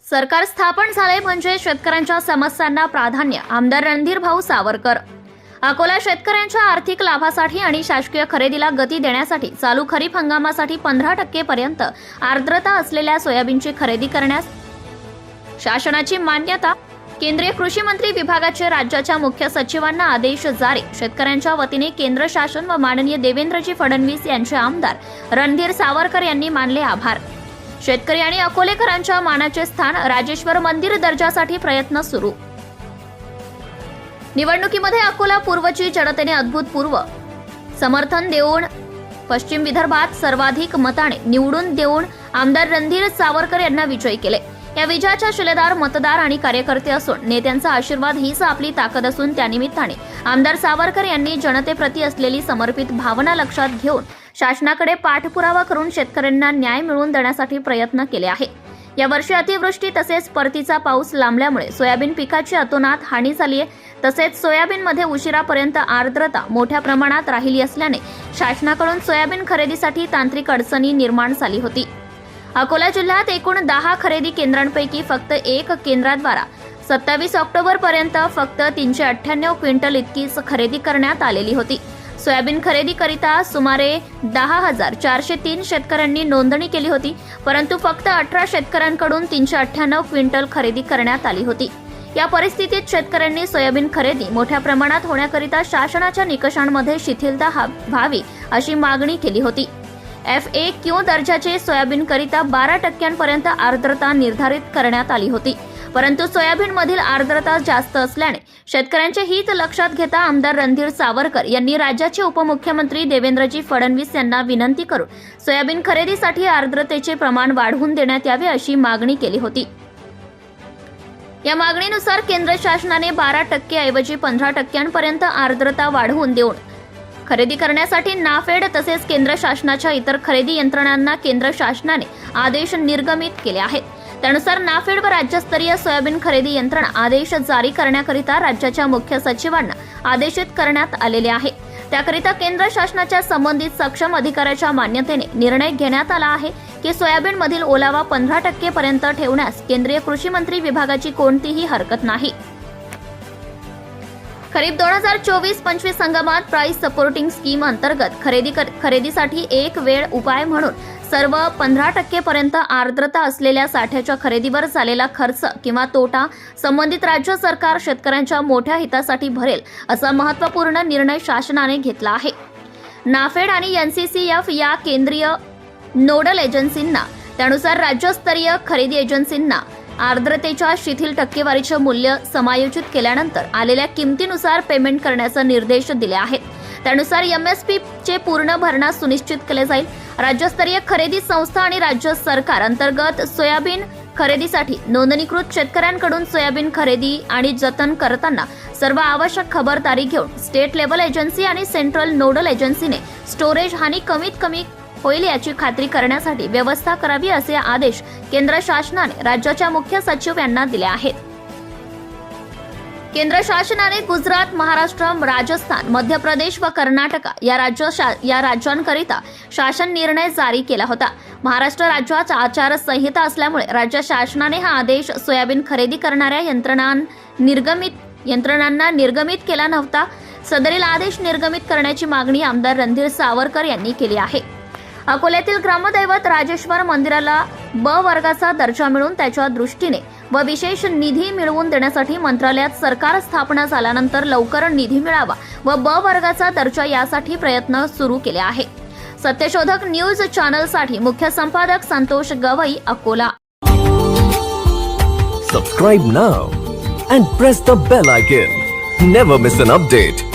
सरकार स्थापन झाले म्हणजे शेतकऱ्यांच्या समस्यांना प्राधान्य, आमदार रणधीरभाऊ सावरकर. अकोला शेतकऱ्यांच्या आर्थिक लाभासाठी आणि शासकीय खरेदीला गती देण्यासाठी चालू खरीप हंगामासाठी 15% पर्यंत आर्द्रता असलेल्या सोयाबीनची खरेदी करण्यास शासनाची मान्यता. केंद्रीय कृषी मंत्री विभागाचे राज्याच्या मुख्य सचिवांना आदेश जारी. शेतकऱ्यांच्या वतीने केंद्र शासन व माननीय देवेंद्रजी फडणवीस यांचे आमदार रणधीर सावरकर यांनी मानले आभार. शेतकरी आणि अकोलेकरांच्या मानाचे स्थान, राजेश्वर मंदिर दर्जासाठी प्रयत्न सुरू. निवडणुकीमध्ये अकोला पूर्वची जनतेने अभूतपूर्व समर्थन देऊन पश्चिम विदर्भात सर्वाधिक मताने निवडून देऊन आमदार रणधीर सावरकर यांना विजयी केले. या विजयाच्या शिलेदार मतदार आणि कार्यकर्ते असून नेत्यांचा आशीर्वाद हीच आपली ताकद असून त्यानिमित्ताने आमदार सावरकर यांनी जनतेप्रती असलेली समर्पित भावना लक्षात घेऊन शासनाकडे पाठपुरावा करून शेतकऱ्यांना न्याय मिळवून देण्यासाठी प्रयत्न केले आहे. यावर्षी अतिवृष्टी तसेच परतीचा पाऊस लांबल्यामुळे सोयाबीन पिकाची अतोनात हानी झाली आहे. तसेच सोयाबीनमध्ये उशिरापर्यंत आर्द्रता मोठ्या प्रमाणात राहिली असल्याने शासनाकडून सोयाबीन खरेदीसाठी तांत्रिक अडचणी निर्माण झाली होती. अकोला जिल्ह्यात एकूण 10 खरेदी केंद्रांपैकी फक्त 1 केंद्राद्वारा 27 ऑक्टोबर पर्यंत फक्त 398 क्विंटल इतकीच खरेदी करण्यात आलेली होती. सोयाबीन खरेदीकरिता सुमारे 10,403 शेतकऱ्यांनी नोंदणी केली होती, परंतु फक्त 18 शेतकऱ्यांकडून 398 क्विंटल खरेदी करण्यात आली होती. या परिस्थितीत शेतकऱ्यांनी सोयाबीन खरेदी मोठ्या प्रमाणात होण्याकरिता शासनाच्या निकषांमध्ये शिथिलता व्हावी अशी मागणी केली होती. FAQ दर्जाचे सोयाबीनकरिता 12% आर्द्रता निर्धारित करण्यात आली होती, परंतु सोयाबीनमधील आर्द्रता जास्त असल्याने शेतकऱ्यांचे हित लक्षात घेता आमदार रणधीर सावरकर यांनी राज्याचे उपमुख्यमंत्री देवेंद्रजी फडणवीस यांना विनंती करून सोयाबीन खरेदीसाठी आर्द्रतेचे प्रमाण वाढवून देण्यात यावे अशी मागणी केली होती. या मागणीनुसार केंद्र शासनाने 12% ऐवजी 15% आर्द्रता वाढवून देऊन खरेदी करण्यासाठी नाफेड तसेच केंद्र शासनाच्या इतर खरेदी यंत्रणांना केंद्र शासनाने आदेश निर्गमित केले आहेत. त्यानुसार नाफेड व राज्यस्तरीय सोयाबीन खरेदी यंत्रणा आदेश जारी करण्याकरिता राज्याच्या मुख्य सचिवांना आदेशित करण्यात आलेले आहे. त्याकरिता केंद्र शासनाच्या संबंधित सक्षम अधिकाऱ्याच्या मान्यतेने निर्णय घेण्यात आला आहे की सोयाबीनमधील ओलावा 15% पर्यंत ठेवण्यास केंद्रीय कृषी मंत्री विभागाची कोणतीही हरकत नाही. खरीप 2024-25 हंगामात प्राइस सपोर्टिंग स्कीम अंतर्गत खरेदीसाठी एक वेळ उपाय म्हणून सर्व 15% पर्यंत आर्द्रता असलेल्या साठ्याच्या खरेदीवर झालेला खर्च किंवा तोटा संबंधित राज्य सरकार शेतकऱ्यांच्या मोठ्या हितासाठी भरेल असा महत्त्वपूर्ण निर्णय शासनाने घेतला आहे. नाफेड आणि NCCF या केंद्रीय नोडल एजन्सींना, त्यानुसार राज्यस्तरीय खरेदी एजन्सींना आर्द्रतेच्या शिथिल टक्केवारीचे मूल्य समायोजित केल्यानंतर आलेल्या किमतीनुसार पेमेंट करण्याचे निर्देश दिले आहेत. त्यानुसार MSP चे पूर्ण भरणा सुनिश्चित केले जाईल. राज्यस्तरीय खरेदी संस्था आणि राज्य सरकार अंतर्गत सोयाबीन खरेदीसाठी नोंदणीकृत शेतकऱ्यांकडून सोयाबीन खरेदी आणि जतन करताना सर्व आवश्यक खबरदारी घेऊन स्टेट लेवल एजन्सी आणि सेंट्रल नोडल एजन्सीने स्टोरेज हानी कमीत कमी होईल याची खात्री करण्यासाठी व्यवस्था करावी असे आदेश केंद्र शासनाने राज्याच्या मुख्य सचिव यांना दिले आहेत. केंद्र शासनाने गुजरात, महाराष्ट्र, राजस्थान, मध्य प्रदेश व कर्नाटक या राज्यांकरिता शासन निर्णय जारी केला होता. महाराष्ट्र राज्यात आचारसंहिता असल्यामुळे राज्य शासनाने हा आदेश सोयाबीन खरेदी करणाऱ्या यंत्रणांना निर्गमित केला नव्हता. सदरील आदेश निर्गमित करण्याची मागणी आमदार रणधीर सावरकर यांनी केली आहे. अकोल्यातील ग्रामदैवत राजेश्वर मंदिराला ब वर्गाचा दर्जा मिळून त्याच्या दृष्टीने व विशेष निधी मिळवून देण्यासाठी मंत्रालयात सरकार स्थापना झाल्यानंतर लवकर निधी मिळावा व ब वर्गाचा दर्जा यासाठी प्रयत्न सुरू केले आहे. सत्यशोधक न्यूज चॅनलसाठी मुख्य संपादक Santosh Gavai, Akola. Subscribe now and press the bell icon. Never miss an update.